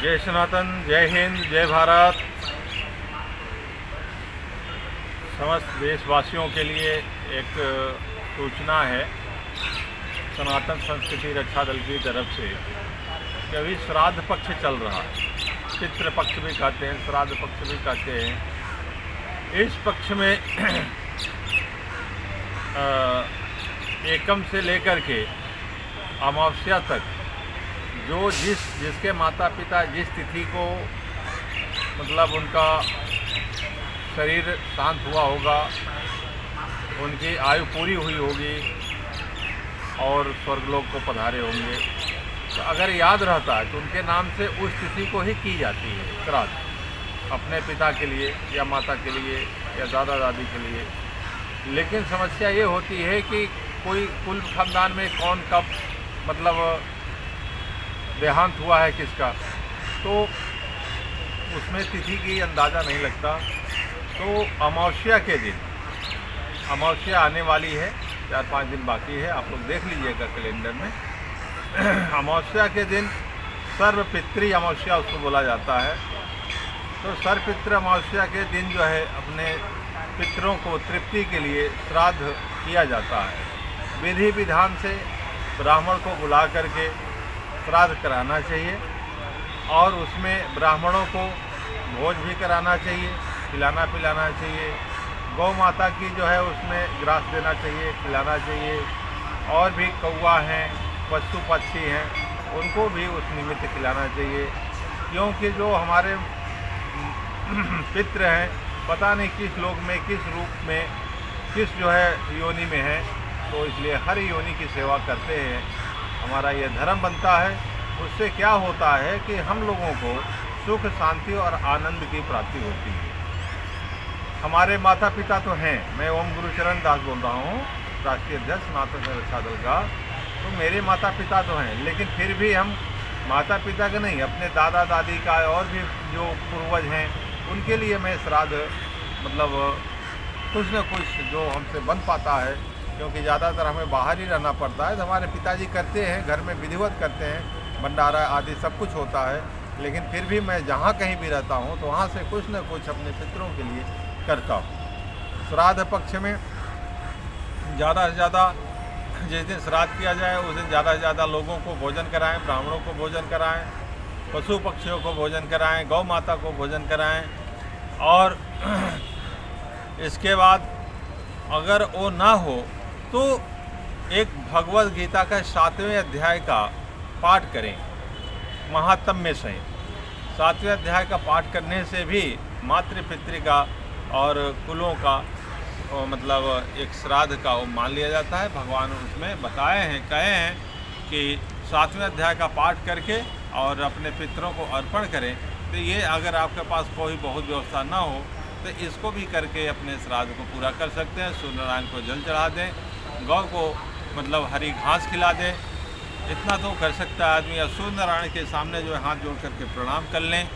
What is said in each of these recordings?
जय सनातन, जय हिंद, जय भारत। समस्त देशवासियों के लिए एक सूचना है सनातन संस्कृति रक्षा दल की तरफ से कि अभी श्राद्ध पक्ष चल रहा है। पितृ पक्ष भी कहते हैं, श्राद्ध पक्ष भी कहते हैं। इस पक्ष में एकम से लेकर के अमावस्या तक जो जिसके माता पिता जिस तिथि को मतलब उनका शरीर शांत हुआ होगा, उनकी आयु पूरी हुई होगी और स्वर्गलोक को पधारे होंगे, तो अगर याद रहता है तो उनके नाम से उस तिथि को ही की जाती है श्राद्ध, अपने पिता के लिए या माता के लिए या दादा दादी के लिए। लेकिन समस्या ये होती है कि कोई कुल खानदान में कौन कब मतलब देहांत हुआ है किसका, तो उसमें तिथि की अंदाज़ा नहीं लगता। तो अमावस्या के दिन, अमावस्या आने वाली है, 4-5 दिन बाकी है, आप लोग देख लीजिएगा कैलेंडर में। अमावस्या के दिन सर्वपितृ अमावस्या उसको बोला जाता है। तो सर्वपितृ अमावस्या के दिन जो है अपने पितरों को तृप्ति के लिए श्राद्ध किया जाता है। विधि विधान से ब्राह्मण को बुला करके श्राद्ध कराना चाहिए और उसमें ब्राह्मणों को भोज भी कराना चाहिए, खिलाना पिलाना चाहिए। गौ माता की जो है उसमें ग्रास देना चाहिए, खिलाना चाहिए। और भी कौवा हैं, पशु पक्षी हैं, उनको भी उस निमित्त खिलाना चाहिए, क्योंकि जो हमारे पितृ हैं पता नहीं किस लोक में, किस रूप में, किस जो है योनि में है, तो इसलिए हर योनि की सेवा करते हैं। हमारा ये धर्म बनता है। उससे क्या होता है कि हम लोगों को सुख शांति और आनंद की प्राप्ति होती है। हमारे माता पिता तो हैं, मैं ओम गुरुचरण दास बोल रहा हूँ, राष्ट्रीय अध्यक्ष सनातन रक्षा दल का। तो मेरे माता पिता तो हैं, लेकिन फिर भी हम माता पिता का नहीं, अपने दादा दादी का और भी जो पूर्वज हैं उनके लिए मैं श्राद्ध मतलब कुछ न कुछ जो हमसे बन पाता है, क्योंकि ज़्यादातर हमें बाहर ही रहना पड़ता है। तो हमारे पिताजी करते हैं, घर में विधिवत करते हैं, भंडारा आदि सब कुछ होता है। लेकिन फिर भी मैं जहाँ कहीं भी रहता हूँ तो वहाँ से कुछ न कुछ अपने पितरों के लिए करता हूँ। श्राद्ध पक्ष में ज़्यादा से ज़्यादा जिस दिन श्राद्ध किया जाए उस दिन ज़्यादा से ज़्यादा लोगों को भोजन कराएं, ब्राह्मणों को भोजन कराएं, पशु पक्षियों को भोजन कराएं, गौ माता को भोजन कराएं। और इसके बाद अगर वो ना हो तो एक भगवद गीता का 7वें अध्याय का पाठ करें, महात्म्य से। 7वें अध्याय का पाठ करने से भी मातृ पितृ का और कुलों का मतलब एक श्राद्ध का वो मान लिया जाता है। भगवान उसमें बताए हैं, कहे हैं कि 7वें अध्याय का पाठ करके और अपने पितरों को अर्पण करें। तो ये अगर आपके पास कोई बहुत व्यवस्था ना हो तो इसको भी करके अपने श्राद्ध को पूरा कर सकते हैं। सूर्यनारायण को जल चढ़ा दें, गौ को मतलब हरी घास खिला दें, इतना तो कर सकता है आदमी। या सूर्यनारायण के सामने जो है हाथ जोड़ करके प्रणाम कर लें।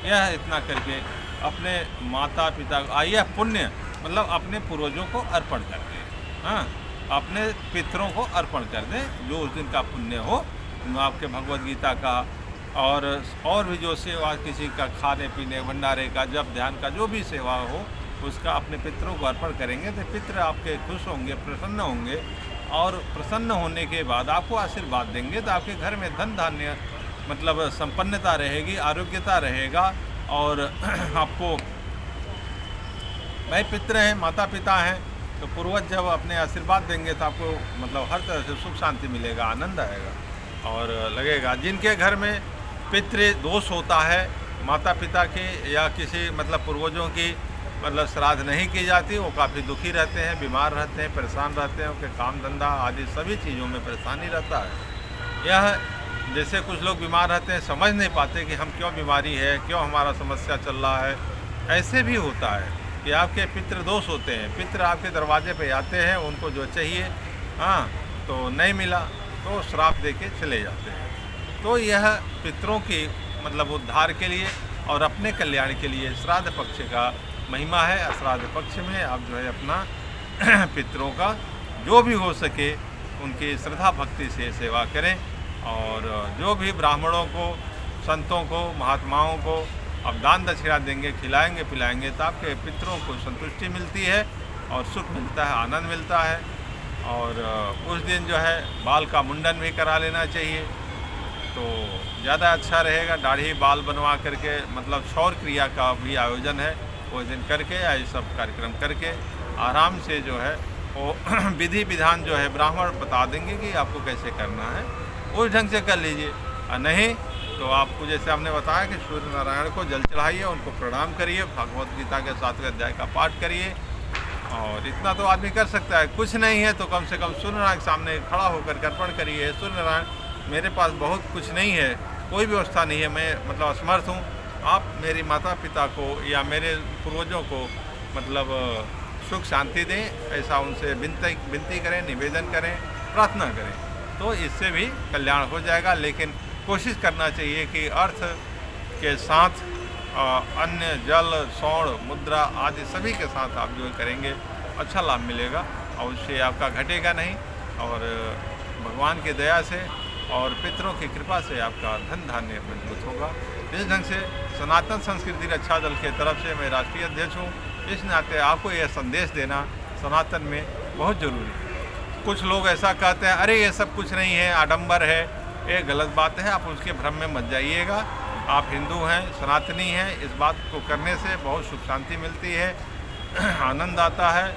यह इतना करके अपने माता पिता यह पुण्य मतलब अपने पूर्वजों को अर्पण कर दें। हाँ, अपने पितरों को अर्पण कर दें, जो उस दिन का पुण्य हो आपके भगवद गीता का और भी जो सेवा किसी का खाने पीने भंडारे का जप ध्यान का जो भी सेवा हो उसका अपने पितरों को अर्पण करेंगे तो पितर आपके खुश होंगे, प्रसन्न होंगे। और प्रसन्न होने के बाद आपको आशीर्वाद देंगे तो आपके घर में धन धान्य मतलब संपन्नता रहेगी, आरोग्यता रहेगा। और आपको भाई पितर हैं, माता पिता हैं, तो पूर्वज जब अपने आशीर्वाद देंगे तो आपको मतलब हर तरह से सुख शांति मिलेगा, आनंद आएगा और लगेगा। जिनके घर में पितृ दोष होता है, माता पिता के या किसी मतलब पूर्वजों की मतलब श्राद्ध नहीं की जाती, वो काफ़ी दुखी रहते हैं, बीमार रहते हैं, परेशान रहते हैं, उनके काम धंधा आदि सभी चीज़ों में परेशानी रहता है। यह जैसे कुछ लोग बीमार रहते हैं, समझ नहीं पाते कि हम क्यों बीमारी है, क्यों हमारा समस्या चल रहा है। ऐसे भी होता है कि आपके पितृ दोष होते हैं, पितृ आपके दरवाजे पे आते हैं, उनको जो चाहिए हाँ तो नहीं मिला तो श्राप दे के चले जाते हैं। तो यह पितरों की मतलब उद्धार के लिए और अपने कल्याण के लिए श्राद्ध पक्ष का महिमा है। श्राद्ध पक्ष में आप जो है अपना पितरों का जो भी हो सके उनकी श्रद्धा भक्ति से सेवा करें और जो भी ब्राह्मणों को संतों को, महात्माओं को आप दान दक्षिणा देंगे, खिलाएंगे पिलाएंगे तो आपके पितरों को संतुष्टि मिलती है और सुख मिलता है, आनंद मिलता है। और उस दिन जो है बाल का मुंडन भी करा लेना चाहिए तो ज़्यादा अच्छा रहेगा। दाढ़ी बाल बनवा करके मतलब क्षौर क्रिया का भी आयोजन है, वो दिन करके या ये सब कार्यक्रम करके आराम से जो है वो विधि विधान जो है ब्राह्मण बता देंगे कि आपको कैसे करना है, उस ढंग से कर लीजिए। और नहीं तो आपको जैसे हमने बताया कि सूर्य नारायण को जल चढ़ाइए, उनको प्रणाम करिए, भगवत गीता के 7वें अध्याय का पाठ करिए। और इतना तो आदमी कर सकता है। कुछ नहीं है तो कम से कम सूर्य नारायण के सामने खड़ा होकर अर्पण करिए, सूर्य नारायण मेरे पास बहुत कुछ नहीं है, कोई व्यवस्था नहीं है, मैं मतलब असमर्थ हूँ, आप मेरी माता पिता को या मेरे पूर्वजों को मतलब सुख शांति दें, ऐसा उनसे विनती करें, निवेदन करें, प्रार्थना करें, तो इससे भी कल्याण हो जाएगा। लेकिन कोशिश करना चाहिए कि अर्थ के साथ अन्य जल, स्वर्ण, मुद्रा आदि सभी के साथ आप जो करेंगे अच्छा लाभ मिलेगा और उससे आपका घटेगा नहीं। और भगवान की दया से और पितरों की कृपा से आपका धन धान्य मजबूत होगा। इस ढंग से सनातन संस्कृति रक्षा दल के तरफ से मैं राष्ट्रीय अध्यक्ष हूँ, इस नाते आपको यह संदेश देना सनातन में बहुत ज़रूरी है। कुछ लोग ऐसा कहते हैं अरे ये सब कुछ नहीं है, आडंबर है, ये गलत बात है, आप उसके भ्रम में मत जाइएगा। आप हिंदू हैं, सनातनी हैं, इस बात को करने से बहुत सुख शांति मिलती है, आनंद आता है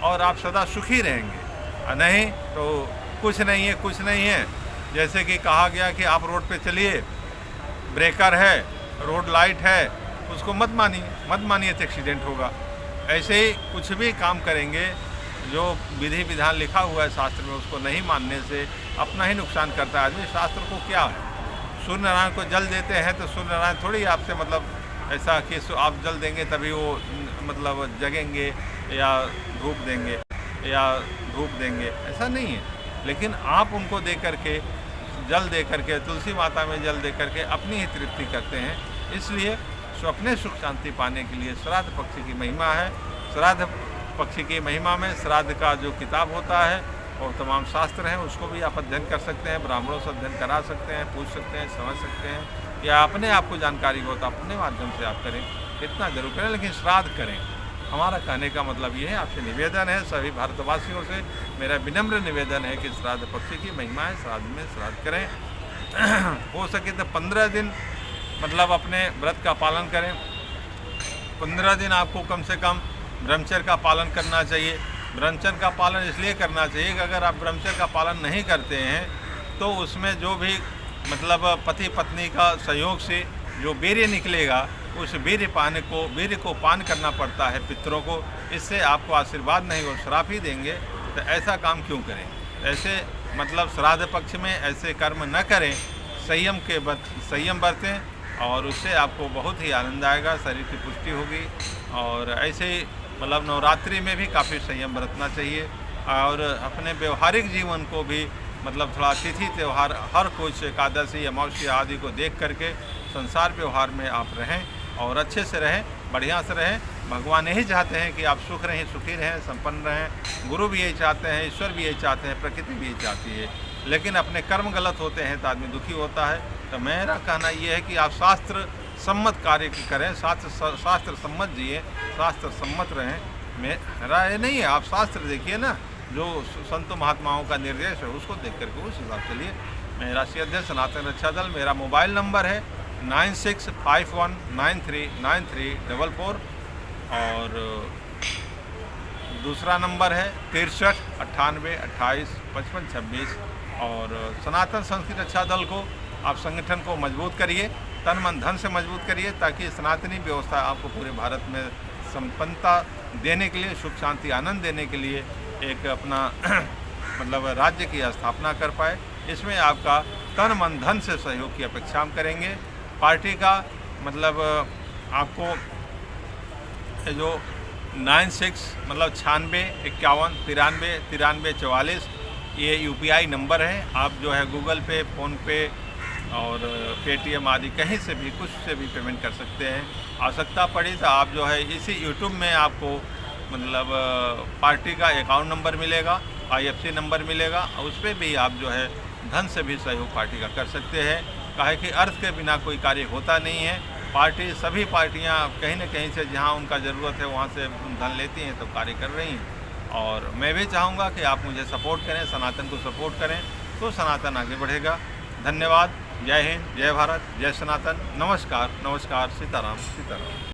और आप सदा सुखी रहेंगे। नहीं तो कुछ नहीं है, कुछ नहीं है, जैसे कि कहा गया कि आप रोड पे चलिए, ब्रेकर है, रोड लाइट है, उसको मत मानिए तो एक्सीडेंट होगा। ऐसे ही कुछ भी काम करेंगे जो विधि विधान लिखा हुआ है शास्त्र में, उसको नहीं मानने से अपना ही नुकसान करता है आदमी। शास्त्र को क्या है, सूर्य नारायण को जल देते हैं तो सूर्य नारायण थोड़ी आपसे मतलब ऐसा कि आप जल देंगे तभी वो मतलब जगेंगे या धूप देंगे, ऐसा नहीं है। लेकिन आप उनको दे करके, जल दे करके, तुलसी माता में जल दे करके अपनी ही तृप्ति करते हैं। इसलिए अपने सुख शांति पाने के लिए श्राद्ध पक्षी की महिमा है। श्राद्ध पक्षी की महिमा में श्राद्ध का जो किताब होता है और तमाम शास्त्र हैं, उसको भी आप अध्ययन कर सकते हैं, ब्राह्मणों से अध्ययन करा सकते हैं, पूछ सकते हैं, समझ सकते हैं, या अपने आप को जानकारी हो तो अपने माध्यम से आप करें, इतना जरूर करें, लेकिन श्राद्ध करें। हमारा कहने का मतलब ये है, आपसे निवेदन है, सभी भारतवासियों से मेरा विनम्र निवेदन है कि श्राद्ध पक्षी की महिमा है, श्राद्ध में श्राद्ध करें। हो सके तो 15 दिन मतलब अपने व्रत का पालन करें। 15 दिन आपको कम से कम ब्रह्मचर्य का पालन करना चाहिए। ब्रह्मचर्य का पालन इसलिए करना चाहिए कि अगर आप ब्रह्मचर्य का पालन नहीं करते हैं तो उसमें जो भी मतलब पति पत्नी का सहयोग से जो वीर्य निकलेगा, उस वीर्य को पान करना पड़ता है पितरों को। इससे आपको आशीर्वाद नहीं और श्राप ही देंगे, तो ऐसा काम क्यों करें। ऐसे मतलब श्राद्ध पक्ष में ऐसे कर्म न करें, संयम बरतें और उससे आपको बहुत ही आनंद आएगा, शरीर की पुष्टि होगी। और ऐसे ही मतलब नवरात्रि में भी काफ़ी संयम बरतना चाहिए और अपने व्यवहारिक जीवन को भी मतलब थोड़ा तिथि त्यौहार हर कुछ एकादशी अमावस्या आदि को देख करके संसार व्यवहार में आप रहें और अच्छे से रहें, बढ़िया से रहें। भगवान यही चाहते हैं कि आप सुख रहें, सुखी रहें, संपन्न रहें। गुरु भी यही चाहते हैं, ईश्वर भी यही चाहते हैं, प्रकृति भी यही चाहती है। लेकिन अपने कर्म गलत होते हैं तो आदमी दुखी होता है। तो मेरा कहना ये है कि आप शास्त्र सम्मत कार्य करें, शास्त्र सम्मत जिए, शास्त्र सम्मत रहें। मेरा ये नहीं है, आप शास्त्र देखिए ना, जो संत महात्माओं का निर्देश है उसको देख करके उस हिसाब से लिए। मैं राष्ट्रीय अध्यक्ष सनातन रक्षा दल, मेरा मोबाइल नंबर है 9651939344 और दूसरा नंबर है 63 98 28 55 26। और सनातन संस्कृति रक्षा दल को आप संगठन को मजबूत करिए, तन मन धन से मजबूत करिए, ताकि सनातनी व्यवस्था आपको पूरे भारत में संपन्नता देने के लिए, सुख शांति आनंद देने के लिए एक अपना मतलब राज्य की स्थापना कर पाए। इसमें आपका तन मन धन से सहयोग की अपेक्षा हम करेंगे। पार्टी का मतलब आपको जो 96 मतलब 96 51 93 93 44 ये UPI नंबर है। आप जो है गूगल पे, फ़ोनपे और पेटीएम आदि कहीं से भी कुछ से भी पेमेंट कर सकते हैं। आवश्यकता पड़ी तो आप जो है इसी यूट्यूब में आपको मतलब पार्टी का अकाउंट नंबर मिलेगा, IFSC नंबर मिलेगा, और उस पर भी आप जो है धन से भी सहयोग पार्टी का कर सकते हैं। काहे कि अर्थ के बिना कोई कार्य होता नहीं है। पार्टी सभी पार्टियां कहीं न कहीं से जहां उनका ज़रूरत है वहां से धन लेती हैं तो कार्य कर रही हैं। और मैं भी चाहूँगा कि आप मुझे सपोर्ट करें, सनातन को सपोर्ट करें, तो सनातन आगे बढ़ेगा। धन्यवाद। जय हिंद, जय भारत, जय सनातन। नमस्कार, नमस्कार। सीताराम, सीताराम।